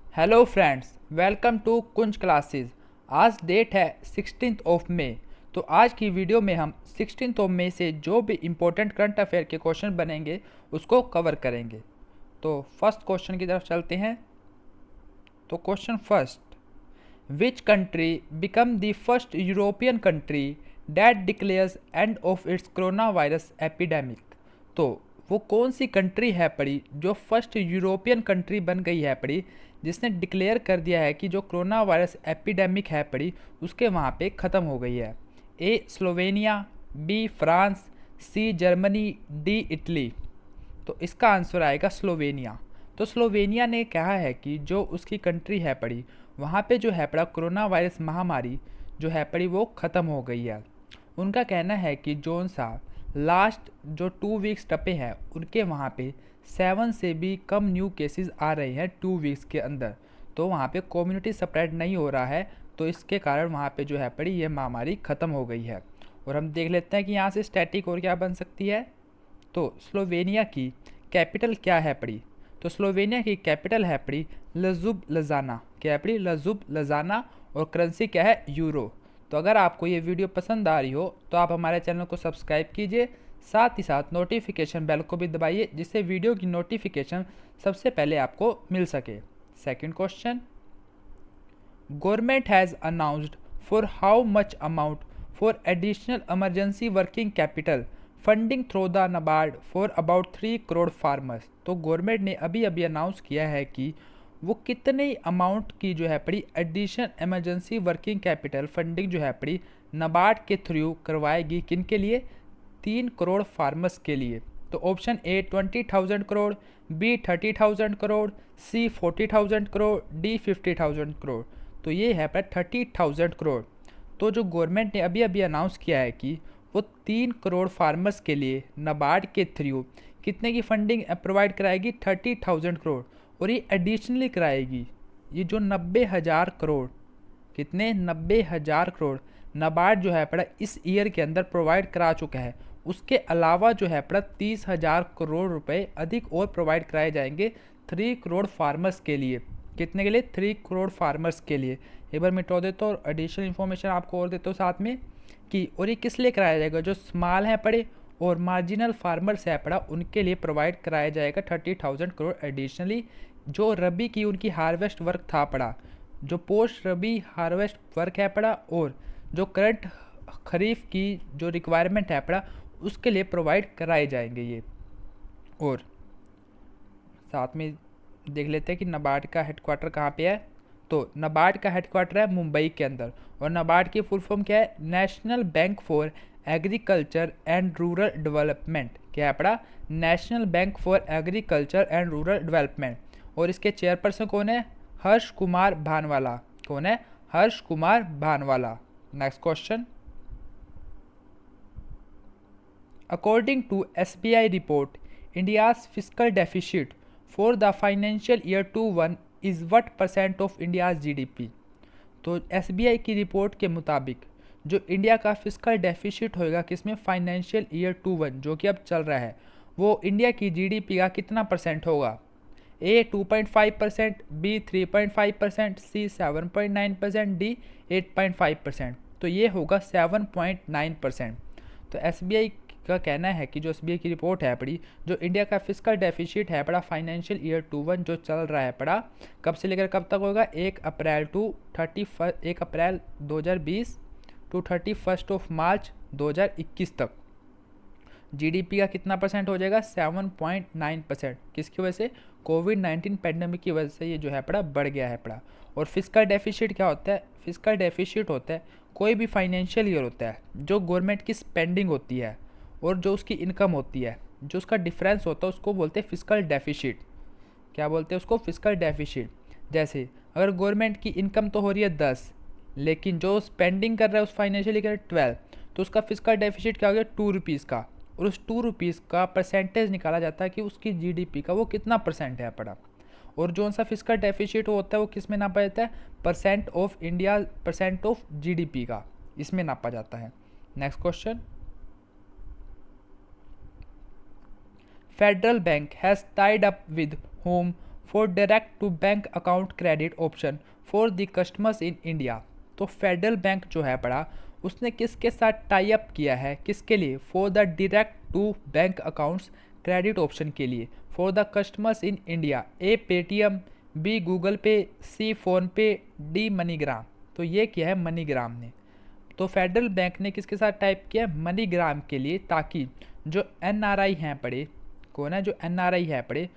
Hello friends, welcome to Kunj classes. आज date है 16 मई। तो आज की वीडियो में हम 16 मई से जो भी इम्पोर्टेंट करंट अफेयर के क्वेश्चन बनेंगे उसको कवर करेंगे। तो फर्स्ट क्वेश्चन की तरफ चलते हैं। तो question first, which country become the first European country that declares end of its corona virus epidemic. तो वो कौन सी कंट्री है पड़ी जो फर्स्ट यूरोपियन कंट्री बन गई है पड़ी जिसने डिक्लेयर कर दिया है कि जो कोरोना वायरस एपिडेमिक है पड़ी उसके वहाँ पे ख़त्म हो गई है। A Slovenia, B France, C Germany, D Italy. तो इसका आंसर आएगा स्लोवेनिया। तो स्लोवेनिया ने कहा है कि जो उसकी कंट्री है पड़ी वहाँ पे जो है पड़ा कोरोना वायरस महामारी जो है पड़ी वो ख़त्म हो गई है। उनका कहना है कि जोन सा लास्ट जो 2 वीक्स टपे हैं उनके वहाँ पे 7 से भी कम न्यू केसेस आ रहे हैं 2 वीक्स के अंदर। तो वहाँ पे कम्युनिटी स्प्रेड नहीं हो रहा है, तो इसके कारण वहाँ पे जो है पड़ी ये महामारी ख़त्म हो गई है। और हम देख लेते हैं कि यहाँ से स्टैटिक और क्या बन सकती है। तो स्लोवेनिया की कैपिटल क्या है पड़ी। तो स्लोवेनिया की कैपिटल है पड़ी लजुब लजाना। क्या है पड़ी? लजुब लजाना। और करेंसी क्या है? यूरो। तो अगर आपको ये वीडियो पसंद आ रही हो तो आप हमारे चैनल को सब्सक्राइब कीजिए, साथ ही साथ नोटिफिकेशन बेल को भी दबाइए जिससे वीडियो की नोटिफिकेशन सबसे पहले आपको मिल सके। Second question, government has announced for how much amount for additional emergency working capital funding through the NABARD for about 3 crore farmers. तो गवर्नमेंट ने अभी अभी अनाउंस किया है कि वो कितने अमाउंट की जो है पड़ी additional emergency working capital funding जो है पड़ी नबार्ड के थ्रू करवाएगी। किन के लिए? 3 करोड़ फार्मर्स के लिए। तो option A 20,000 crore, B 30,000 crore, C 40,000 crore, D 50,000 crore. तो ये है पर 30,000 करोड़। तो जो गवर्नमेंट ने अभी अभी अनाउंस किया है कि वो 3 करोड़ फार्मर्स के लिए नबार्ड के थ्रू कितने की फंडिंग प्रोवाइड कराएगी? 30,000 करोड़। और ये एडिशनली कराएगी। ये जो 90,000 करोड़, कितने? 90,000 करोड़ नाबार्ड जो है पड़ा इस ईयर के अंदर प्रोवाइड करा चुका है। उसके अलावा जो है पड़ा 30,000 करोड़ रुपए अधिक और प्रोवाइड कराए जाएंगे 3 करोड़ फार्मर्स के लिए। कितने के लिए? 3 करोड़ फार्मर्स के लिए। एक बार मिटो देता हूँ और एडिशनल इन्फॉर्मेशन आपको और देता हूँ साथ में कि और ये किस लिए कराया जाएगा? जो स्मॉल है पड़े और मार्जिनल फार्मर्स है पड़ा उनके लिए प्रोवाइड कराया जाएगा 30,000 करोड़ एडिशनली। जो रबी की उनकी हार्वेस्ट वर्क था पड़ा, जो पोस्ट रबी हार्वेस्ट वर्क है पड़ा और जो करंट खरीफ की जो रिक्वायरमेंट है पड़ा उसके लिए प्रोवाइड कराए जाएंगे ये। और साथ में देख लेते हैं कि नाबार्ड का हेडक्वार्टर कहाँ पे है। तो नाबार्ड का हेडक्वार्टर है मुंबई के अंदर। और नाबार्ड की फुल फॉर्म क्या है? National bank for agriculture and rural development. क्या है पड़ा? National bank for agriculture and rural development. और इसके चेयरपर्सन कौन है? हर्ष कुमार भानवाला। कौन है? Harsh Kumar Bhanwala. Next question, according to SBI report, India's fiscal deficit for the financial year 21 is what percent of India's GDP। तो SBI की रिपोर्ट के मुताबिक जो इंडिया का फिस्कल डेफिसिट होएगा किसमें? फाइनेंशियल ईयर 21 जो कि अब चल रहा है, वो इंडिया की जीडीपी का कितना परसेंट होगा? ए 2.5%, बी 3.5%, सी 7.9%, डी 8.5%। तो ये होगा 7.9%। तो एसबीआई का कहना है कि जो एसबीआई की रिपोर्ट है पड़ी, जो इंडिया का फिस्कल डेफिसिट है पड़ा फाइनेंशियल ईयर 21 जो चल रहा है पड़ा, कब से लेकर कब तक होगा? 1 अप्रैल 2020 टू 31 मार्च 2021 तक। जीडीपी का कितना परसेंट हो जाएगा? 7.9%। किसकी वजह से? कोविड-19 पैंडेमिक की वजह से ये जो है पड़ा बढ़ गया है पड़ा। और फिस्कल डेफिसिट क्या होता है? फिस्कल डेफिसिट होता है कोई भी फाइनेंशियल ईयर होता है जो गवर्नमेंट की स्पेंडिंग होती है और जो उसकी इनकम होती है, जो उसका डिफरेंस होता है उसको बोलते हैं फिस्कल डेफिसिट। क्या बोलते हैं उसको? Fiscal deficit. जैसे अगर गवर्नमेंट की इनकम तो हो रही है 10, लेकिन जो स्पेंडिंग कर रहा है उस फाइनेंशियल ईयर 12, तो उसका फिस्कल डेफिसिट क्या हो गया? 2 रुपीज़ का। और उस 2 रुपीज़ का परसेंटेज निकाला जाता है कि उसकी जीडीपी का वो कितना परसेंट है पड़ा। और जो सा फिस्कल डेफिसिट होता है वो किस में नापा जाता है? Percent of India, percent of GDP का, इसमें नापा जाता है। Next question, Federal Bank has tied up with home for direct to bank account credit option for the customers in India. तो फेडरल बैंक जो है पड़ा उसने किसके साथ टाई अप किया है, किसके लिए? For the direct to bank accounts credit option के लिए for the customers in India. A Paytm, B Google Pay, C PhonePe, D MoneyGram. तो ये किया है मनीग्राम ने। तो फेडरल बैंक ने किसके साथ टाइप किया? मनीग्राम के लिए, ताकि जो एनआरआई हैं पड़े, कौन है जो एनआरआई है पड़े,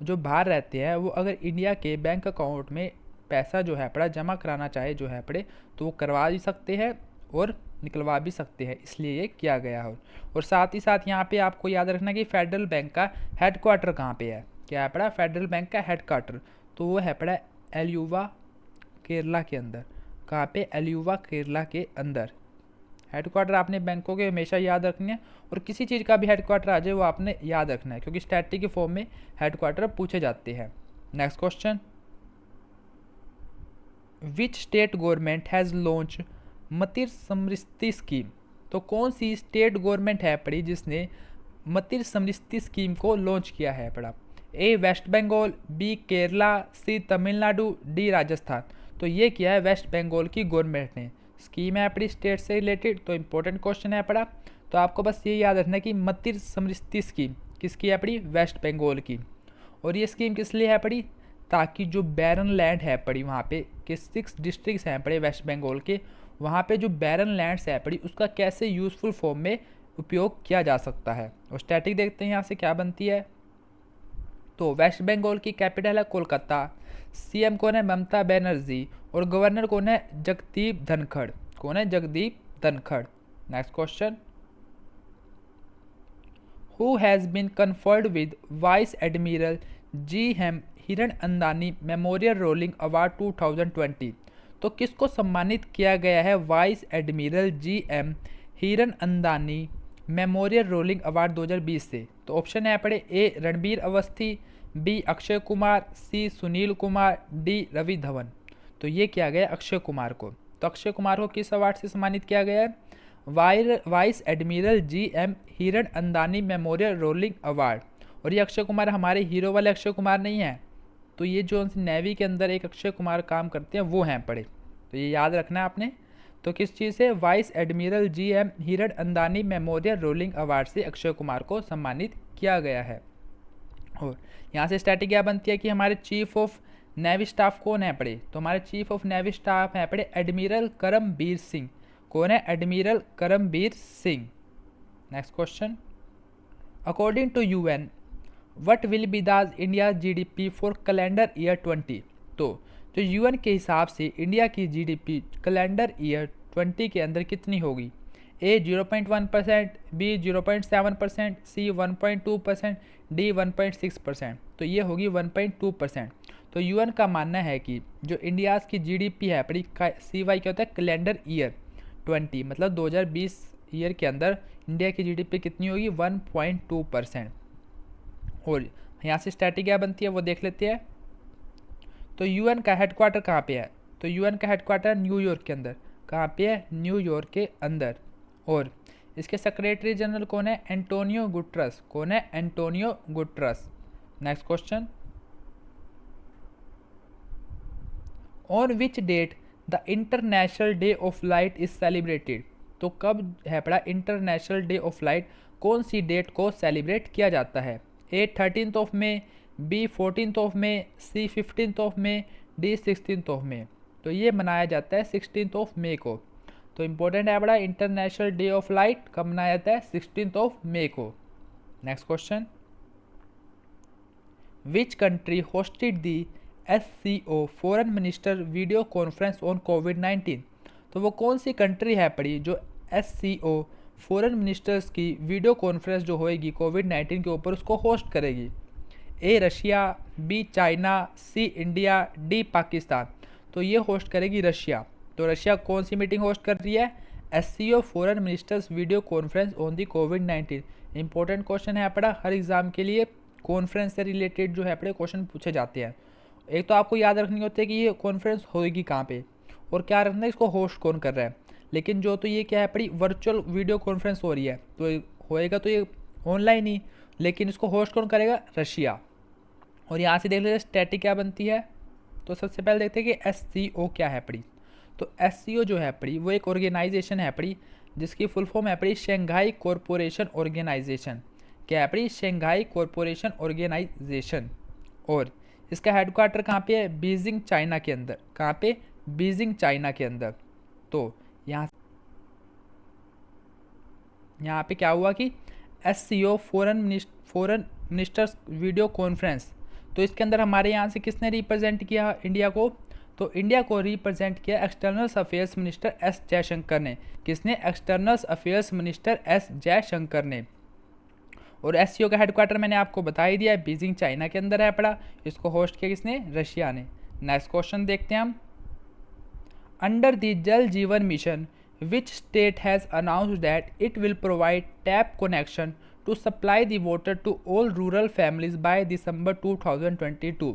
जो बाहर रहते हैं, वो अगर इंडिया के बैंक अकाउंट में पैसा जो है पड़ा जमा कराना चाहे जो है पड़े तो वो करवा भी सकते हैं और निकलवा भी सकते हैं, इसलिए ये किया गया है। और साथ ही साथ यहाँ पे आपको याद रखना कि फेडरल बैंक का हेडक्वार्टर कहाँ पे है, क्या है पड़ा? फेडरल बैंक का हेडक्वार्टर तो वो है पड़ा एल्यूवा केरला के अंदर। कहाँ पे? एल्यूवा केरला के अंदर। हेडक्वार्टर आपने बैंकों के हमेशा याद रखने हैं, और किसी चीज़ का भी हेडक्वार्टर आ जाए वो आपने याद रखना है, क्योंकि स्टैटिक के फॉर्म में हेडक्वार्टर पूछे जाते हैं। Next question, which state government has launch Matir Samriddhi scheme. तो कौन सी स्टेट गवर्नमेंट है पड़ी जिसने मतिर समृद्धि स्कीम को लॉन्च किया है पड़ा? ए वेस्ट बंगाल, बी केरला, सी तमिलनाडु, डी राजस्थान। तो ये किया है वेस्ट बंगाल की गवर्नमेंट ने। स्कीम है अपनी स्टेट से रिलेटेड, तो इंपॉर्टेंट क्वेश्चन है पड़ा। तो आपको बस ये याद रखना है कि मतिर समृद्धि स्कीम किसकी है पड़ी? वेस्ट बंगाल की। और ये स्कीम किस लिए है पड़ी? ताकि जो बैरन लैंड है पड़ी वहाँ पे के 6 डिस्ट्रिक्ट्स हैं पड़े वेस्ट बंगाल के, वहाँ पे जो बैरन लैंड्स है पड़ी उसका कैसे यूज़फुल फॉर्म में उपयोग किया जा सकता है। और स्टैटिक देखते हैं यहाँ से क्या बनती है। तो वेस्ट बंगाल की कैपिटल है कोलकाता, सीएम कौन है? ममता बनर्जी, और गवर्नर कौन है? जगदीप धनखड़। कौन है? Jagdeep Dhankhar. Next question, who has been conferred with vice admiral G M. Hiranandani memorial rolling award 2020। तो किसको सम्मानित किया गया है vice admiral G M. Hiranandani memorial rolling award 2020 से? तो ऑप्शन है पड़े ए रणबीर अवस्थी, बी अक्षय कुमार, सी सुनील कुमार, डी रवि धवन। तो ये किया गया अक्षय कुमार को। तो अक्षय कुमार को किस अवार्ड से सम्मानित किया गया है? Vice admiral G M. Hiranandani memorial rolling award. और ये अक्षय कुमार हमारे हीरो वाले अक्षय कुमार नहीं है, तो ये जो नेवी के अंदर एक अक्षय कुमार काम करते हैं वो हैं पड़े, तो ये याद रखना है आपने। तो किस चीज़ से? Vice admiral G M. Hiranandani memorial rolling award से अक्षय कुमार को सम्मानित किया गया है। और यहाँ से स्टैटिक क्या बनती है कि हमारे चीफ ऑफ नेवी स्टाफ कौन है पड़े? तो हमारे चीफ ऑफ नेवी स्टाफ है पड़े एडमिरल करमबीर सिंह। कौन है? Admiral Karambir Singh. Next question, according to UN what will be the India GDP for calendar year 20। तो जो यूएन के हिसाब से इंडिया की जीडीपी कैलेंडर ईयर 20 के अंदर कितनी होगी? ए 0.1%, बी 0.7%, सी 1.2%, डी 1.6%। तो ये होगी 1.2%। तो यूएन का मानना है कि जो इंडिया की जीडीपी है अपनी CY क्या होता है? कैलेंडर ईयर 20, मतलब 2020 ईयर के अंदर इंडिया की जीडीपी कितनी होगी? 1.2%। और यहाँ से स्टैटिक क्या बनती है वो देख लेते हैं। तो यूएन का हेडक्वार्टर कहाँ पे है? तो यूएन का हेडक्वार्टर न्यूयॉर्क के अंदर। कहाँ पे है? न्यूयॉर्क के अंदर। और इसके सेक्रेटरी जनरल कौन है? Antonio Guterres. कौन है? Antonio Guterres. Next question, on which date the International Day of Light is celebrated. तो कब है पड़ा इंटरनेशनल डे ऑफ लाइट? कौन सी डेट को सेलिब्रेट किया जाता है? A 13th of May, B 14th of May, C 15th of May, D 16th of May. तो ये मनाया जाता है 16th ऑफ मे को। तो इम्पोर्टेंट है बड़ा, इंटरनेशनल डे ऑफ लाइट कब मनाया जाता है? 16th ऑफ मे को। Next question, which country hosted the SCO foreign minister video conference on कोविड-19। तो वो कौन सी कंट्री है पड़ी जो SCO फॉरेन मिनिस्टर्स की वीडियो कॉन्फ्रेंस जो होएगी कोविड-19 के ऊपर उसको होस्ट करेगी? A Russia, B China, C India, D Pakistan. तो ये होस्ट करेगी रशिया। तो रशिया कौन सी मीटिंग होस्ट कर रही है? SCO foreign ministers video conference on the covid. Important question है पड़ा, हर एग्जाम के लिए कॉन्फ्रेंस से रिलेटेड जो है पड़े क्वेश्चन पूछे जाते हैं। एक तो आपको याद रखनी होती है कि ये कॉन्फ्रेंस होएगी कहाँ पे, और क्या रखना है इसको होस्ट कौन कर रहा है। लेकिन जो तो ये क्या है पड़ी वर्चुअल वीडियो कॉन्फ्रेंस हो रही है, तो होएगा तो ये ऑनलाइन ही, लेकिन इसको होस्ट कौन करेगा? रशिया। और यहाँ से देख लेते स्टैटिक क्या बनती है। तो सबसे पहले देखते हैं कि SCO क्या है पड़ी। तो SCO जो है पड़ी वो एक ऑर्गेनाइजेशन है पड़ी जिसकी फुल फॉर्म है पड़ी शंघाई कॉरपोरेशन ऑर्गेनाइजेशन। क्या है पड़ी? Shanghai corporation organisation. और इसका हेडक्वार्टर कहाँ पे है? बीजिंग चाइना के अंदर। कहाँ पे? बीजिंग चाइना के अंदर। तो यहाँ पे क्या हुआ कि SCO foreign ministers video conference. तो इसके अंदर हमारे यहाँ से किसने रिप्रेजेंट किया इंडिया को? तो इंडिया को रिप्रेजेंट किया external affairs minister S Jaishankar ने। किसने? External affairs minister S Jaishankar ने। और SCO का हेडक्वार्टर मैंने आपको बता ही दिया है, बीजिंग चाइना के अंदर है पड़ा। इसको होस्ट किया किसने? रशिया ने। नेक्स्ट क्वेश्चन देखते हैं हम। अंडर द जल जीवन mission which state has announced that it will provide tap connection to supply the water to all rural families by December 2022।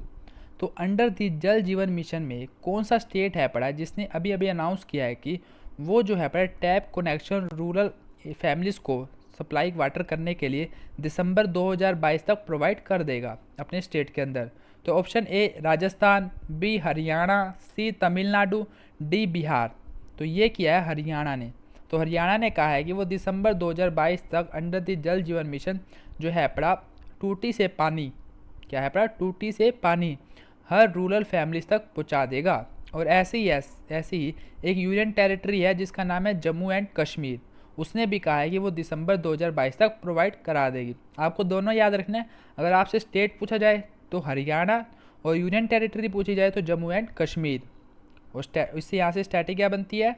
तो अंडर द जल जीवन मिशन में कौन सा स्टेट है पड़ा जिसने अभी अभी अनाउंस किया है कि वो जो है पड़ा टैप कनेक्शन रूरल फैमिलीज़ को सप्लाई वाटर करने के लिए दिसंबर 2022 तक प्रोवाइड कर देगा अपने स्टेट के अंदर। तो option A Rajasthan, B Haryana, C Tamil Nadu, D Bihar. तो ये किया है हरियाणा ने। तो हरियाणा ने कहा है कि वो दिसंबर 2022 तक अंडर द जल जीवन मिशन जो है पड़ा टूटी से पानी, क्या है पड़ा? टूटी से पानी हर रूरल फैमिलीज तक पहुंचा देगा। और ऐसे ही एक यूनियन टेरिटरी है जिसका नाम है जम्मू एंड कश्मीर। उसने भी कहा है कि वो दिसंबर 2022 तक प्रोवाइड करा देगी। आपको दोनों याद रखना है। अगर आपसे स्टेट पूछा जाए तो हरियाणा और यूनियन टेरिटरी पूछी जाए तो जम्मू एंड कश्मीर। और इससे यहाँ से स्टैटिक क्या बनती है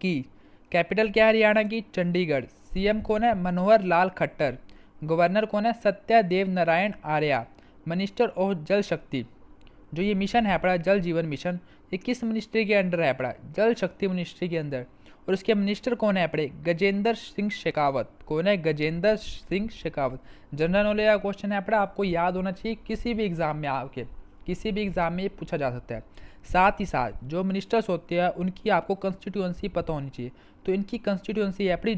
कि कैपिटल क्या है हरियाणा की? चंडीगढ़। CM कौन है? मनोहर लाल खट्टर। गवर्नर कौन है? सत्यदेव नारायण आर्या। मिनिस्टर ऑफ जल शक्ति। जो ये मिशन है पड़ा जल जीवन मिशन, ये किस मिनिस्ट्री के अंडर है पड़ा? जल शक्ति मिनिस्ट्री के अंदर। और इसके मिनिस्टर कौन है पड़े? गजेंद्र सिंह शेखावत। कौन है? गजेंद्र सिंह शेखावत। जनरल नॉलेज का क्वेश्चन है पड़ा, आपको याद होना चाहिए। किसी भी एग्जाम में आपके किसी भी एग्जाम में ये पूछा जा सकता है। साथ ही साथ जो मिनिस्टर्स होते हैं उनकी आपको कंस्टिट्यूएंसी पता होनी चाहिए। तो इनकी कंस्टिट्यूएंसी है अपनी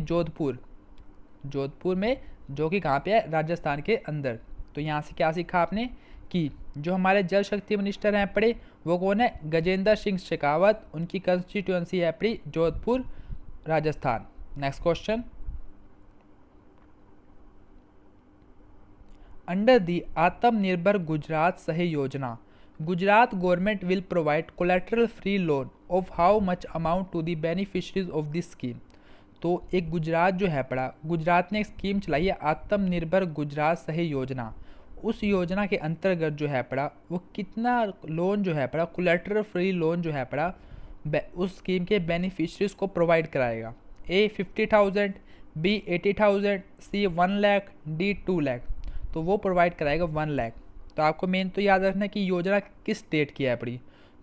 जोधपुर में, जो कि कहाँ पे है? राजस्थान के अंदर। तो यहाँ से क्या सीखा आपने कि जो हमारे जल शक्ति मिनिस्टर हैं पड़े वो कौन है? गजेंद्र सिंह शेखावत। उनकी कंस्टिट्यूएंसी है अपनी Jodhpur, Rajasthan. Next question. Under the Atmanirbhar Gujarat Sahay Yojana, Gujarat government will provide collateral free loan of how much amount to the beneficiaries of this scheme. तो एक गुजरात जो है पड़ा, गुजरात ने एक स्कीम चलाई है आत्मनिर्भर गुजरात सही योजना। उस योजना के अंतर्गत जो है पड़ा वो कितना लोन जो है पड़ा, कोलेटरल फ्री लोन जो है पड़ा उस स्कीम के बेनिफिशरीज को प्रोवाइड कराएगा। A 50,000, B 80,000, C 1 lakh, D 2 lakh. तो वो प्रोवाइड कराएगा 1 लाख। तो आपको मेन तो याद रखना है कि योजना किस स्टेट की है पड़ी।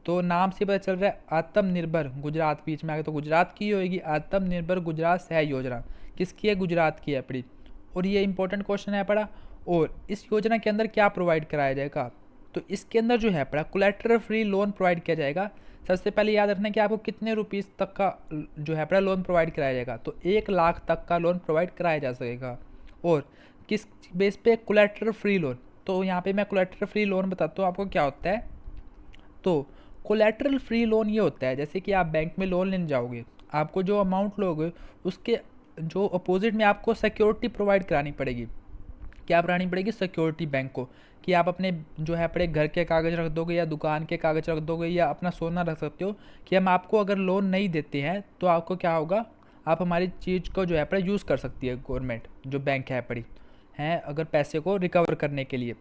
तो नाम से पता चल रहा है आत्मनिर्भर गुजरात, बीच में आ गया तो गुजरात की होगी। आत्मनिर्भर गुजरात सह योजना किसकी है? गुजरात की है पड़ी। और ये इंपॉर्टेंट क्वेश्चन है पड़ा। और इस योजना के अंदर क्या प्रोवाइड कराया जाएगा? तो इसके अंदर जो है पड़ा कोलेटरल फ्री लोन प्रोवाइड किया जाएगा। सबसे पहले याद रखना है कि आपको कितने रुपीज़ तक का जो है पड़ा लोन प्रोवाइड कराया जाएगा। तो 1 लाख तक का लोन प्रोवाइड कराया जा सकेगा। और किस बेस पे? Collateral free loan. तो यहाँ पे मैं कोलेटरल फ्री लोन बताता हूँ आपको क्या होता है। तो कोलेटरल फ्री लोन ये होता है जैसे कि आप बैंक में लोन लेने जाओगे, आपको जो अमाउंट लोगे उसके जो अपोजिट में आपको सिक्योरिटी प्रोवाइड करानी पड़ेगी। क्या करानी पड़ेगी? सिक्योरिटी बैंक को, कि आप अपने जो है अपने घर के कागज़ रख दोगे या दुकान के कागज़ रख दोगे या अपना सोना रख सकते हो कि हम आपको अगर लोन नहीं देते हैं तो आपको क्या होगा, आप हमारी चीज़ को जो है अपना यूज़ कर सकती है गवर्नमेंट, जो बैंक है पड़ी हैं, अगर पैसे को रिकवर करने के लिए।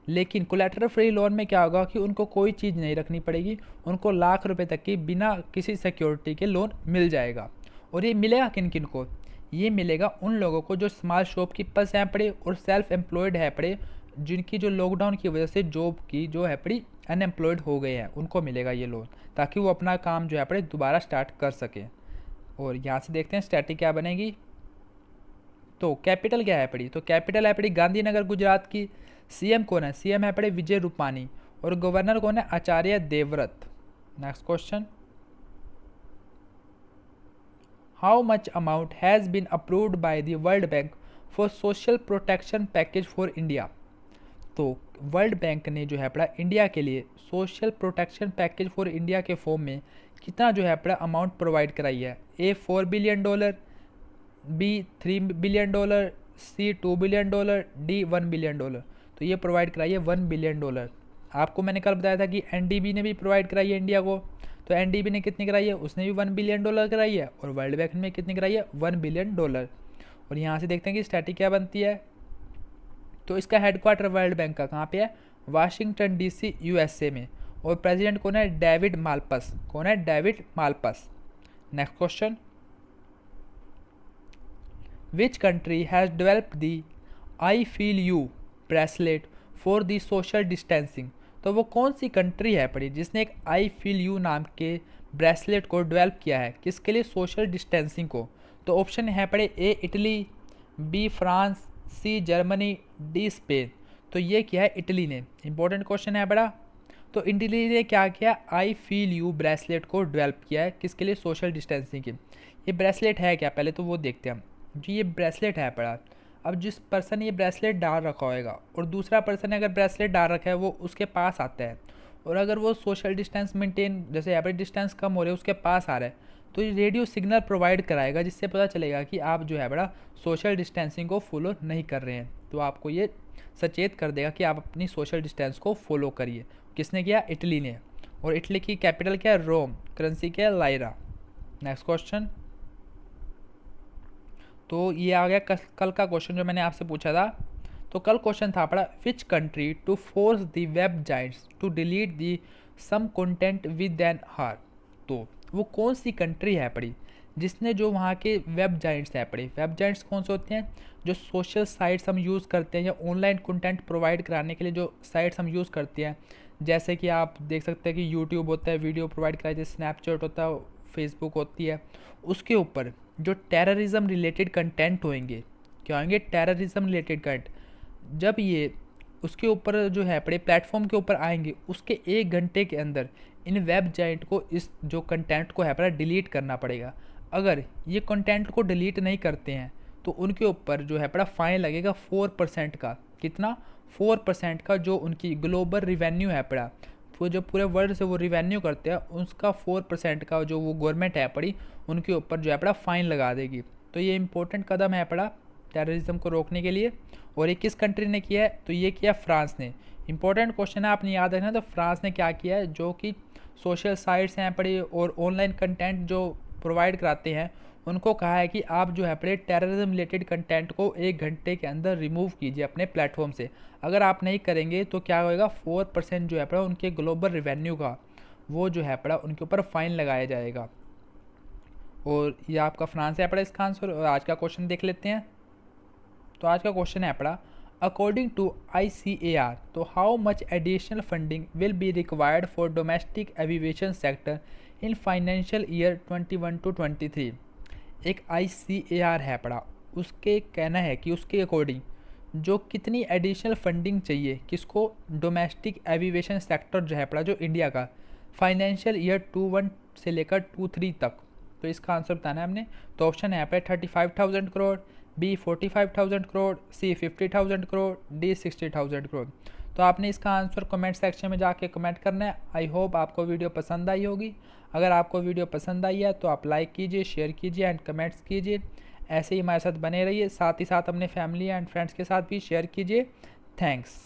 लेकिन कोलेटरल फ्री लोन में क्या होगा कि उनको कोई चीज़ नहीं रखनी पड़ेगी, उनको लाख रुपए तक की बिना किसी सिक्योरिटी के लोन मिल जाएगा। और ये मिलेगा किन किन को? ये मिलेगा उन लोगों को जो स्मॉल शॉपकीपर्स हैं पड़े और सेल्फ एम्प्लॉयड है पड़े, जिनकी जो लॉकडाउन की वजह से जॉब की जो है पड़ी अनएम्प्लॉयड हो गए हैं, उनको मिलेगा ये लोन, ताकि वो अपना काम जो है पड़े दोबारा स्टार्ट कर सकें। और यहाँ से देखते हैं स्टैटिक क्या बनेगी। तो कैपिटल क्या है पड़ी? तो कैपिटल है पड़ी गांधीनगर गुजरात की। CM कौन है? CM है पड़े विजय रूपानी। और गवर्नर कौन है? Acharya Devvrat. Next question. How much amount has been approved by the world bank for social protection package for India. तो वर्ल्ड बैंक ने जो है अपना इंडिया के लिए social protection package for India के फॉर्म में कितना जो है अपना अमाउंट प्रोवाइड कराई है? A $4 billion, B $3 billion, C $2 billion, D $1 billion. तो ये प्रोवाइड कराई है $1 बिलियन। आपको मैंने कल बताया था कि एनडीबी ने भी प्रोवाइड कराई है इंडिया को, तो एनडीबी ने कितनी कराई है? उसने भी $1 बिलियन कराई है, और वर्ल्ड बैंक ने कितनी कराई है? $1 बिलियन। और यहाँ से देखते हैं कि स्टैटिक क्या बनती है। तो इसका हेडक्वार्टर वर्ल्ड बैंक का कहाँ पे है? वाशिंगटन डीसी यूएसए में। और प्रेसिडेंट कौन है? David Malpass. कौन है? David Malpass. Next question, which country has developed the I feel you bracelet for the social distancing? तो वो कौन सी कंट्री है पड़ी जिसने एक आई फील यू नाम के ब्रेसलेट को डेवलप किया है? किसके लिए? सोशल डिस्टेंसिंग को। तो ऑप्शन है पड़े A Italy, B France, C Germany, D Spain. तो ये किया है इटली ने। इंपॉर्टेंट क्वेश्चन है बड़ा। तो इटली ने क्या किया? आई फील यू ब्रेसलेट को डेवलप किया है। किसके लिए? सोशल डिस्टेंसिंग के। ये ब्रेसलेट है क्या? पहले तो वो देखते हैं हम। जी ये ब्रेसलेट है पड़ा। अब जिस पर्सन ने ये ब्रेसलेट डाल रखा होएगा और दूसरा पर्सन ने अगर ब्रेसलेट डाल रखा है वो उसके पास आता है, और अगर वो सोशल डिस्टेंस मेंटेन, जैसे एवरेज डिस्टेंस कम हो रही है, उसके पास आ रहा है, तो ये रेडियो सिग्नल प्रोवाइड कराएगा जिससे पता चलेगा कि आप जो है बड़ा सोशल डिस्टेंसिंग को फॉलो नहीं कर रहे हैं। तो आपको ये सचेत कर देगा कि आप अपनी सोशल डिस्टेंस को फॉलो करिए। किसने किया? इटली ने। और इटली की कैपिटल क्या है? रोम। करेंसी क्या है? लाइरा। नेक्स्ट क्वेश्चन, तो ये आ गया कल का क्वेश्चन जो मैंने आपसे पूछा था। तो कल क्वेश्चन था पड़ा, which country to force the web giants to delete the some content with an hour? तो वो कौन सी कंट्री है पड़ी जिसने जो वहाँ के वेब जाइंट्स है पड़ी? वेब जाइंट्स कौन से होते हैं? जो सोशल साइट्स हम यूज़ करते हैं या ऑनलाइन कंटेंट प्रोवाइड कराने के लिए जो साइट्स हम यूज़ करते हैं, जैसे कि आप देख सकते हैं कि यूट्यूब होता है, वीडियो प्रोवाइड कराई जाती है, स्नैपचैट होता है, फेसबुक होती है। उसके ऊपर जो टेररिज्म रिलेटेड कंटेंट होंगे, क्या होंगे? Terrorism related content. जब ये उसके ऊपर जो है पड़े प्लेटफॉर्म के ऊपर आएंगे, उसके 1 घंटे के अंदर इन वेब जाइंट को इस जो कंटेंट को है पड़ा डिलीट करना पड़ेगा। अगर ये कंटेंट को डिलीट नहीं करते हैं तो उनके ऊपर जो है पड़ा फाइन लगेगा 4% का। कितना? 4% का। जो उनकी ग्लोबल रिवेन्यू है पड़ा, वो जो पूरे वर्ल्ड से वो रिवेन्यू करते हैं, उसका 4% का जो वो गवर्नमेंट है पड़ी उनके ऊपर जो है पड़ा फाइन लगा देगी। तो ये इंपॉर्टेंट कदम है पड़ा टेररिज्म को रोकने के लिए। और ये किस कंट्री ने किया है? तो ये किया फ्रांस ने। इंपॉर्टेंट क्वेश्चन है, आपने याद रखना। तो फ्रांस ने क्या किया है? जो कि सोशल साइट्स हैं पड़ी और ऑनलाइन कंटेंट जो प्रोवाइड कराते हैं, उनको कहा है कि आप जो है अपने टेररिज्म रिलेटेड कंटेंट को 1 घंटे के अंदर रिमूव कीजिए अपने प्लेटफॉर्म से। अगर आप नहीं करेंगे तो क्या होएगा? 4% जो है पड़ा उनके ग्लोबल रिवेन्यू का, वो जो है पड़ा उनके ऊपर फाइन लगाया जाएगा। और ये आपका फ्रांस है पड़ा इसका आंसर। और आज का क्वेश्चन देख लेते हैं। तो आज का क्वेश्चन है पड़ा, अकॉर्डिंग टू ICAR, तो how much additional funding will be required for domestic aviation sector in financial year 21 to 23? एक ICAR है पड़ा, उसके कहना है कि उसके अकॉर्डिंग जो कितनी एडिशनल फंडिंग चाहिए किसको? डोमेस्टिक एविएशन सेक्टर जो है पड़ा जो इंडिया का, फाइनेंशियल ईयर 21 से लेकर 23 तक। तो इसका आंसर बताना है हमने। तो ऑप्शन है यहाँ पे 35,000 करोड़, बी 45,000 करोड़, सी 50,000 करोड़, डी 60,000 करोड़। तो आपने इसका आंसर कमेंट सेक्शन में जाके कमेंट करना है। आई होप आपको वीडियो पसंद आई होगी। अगर आपको वीडियो पसंद आई है तो आप लाइक कीजिए, शेयर कीजिए एंड कमेंट्स कीजिए। ऐसे ही हमारे साथ बने रहिए, साथ ही साथ अपने फैमिली एंड फ्रेंड्स के साथ भी शेयर कीजिए। थैंक्स।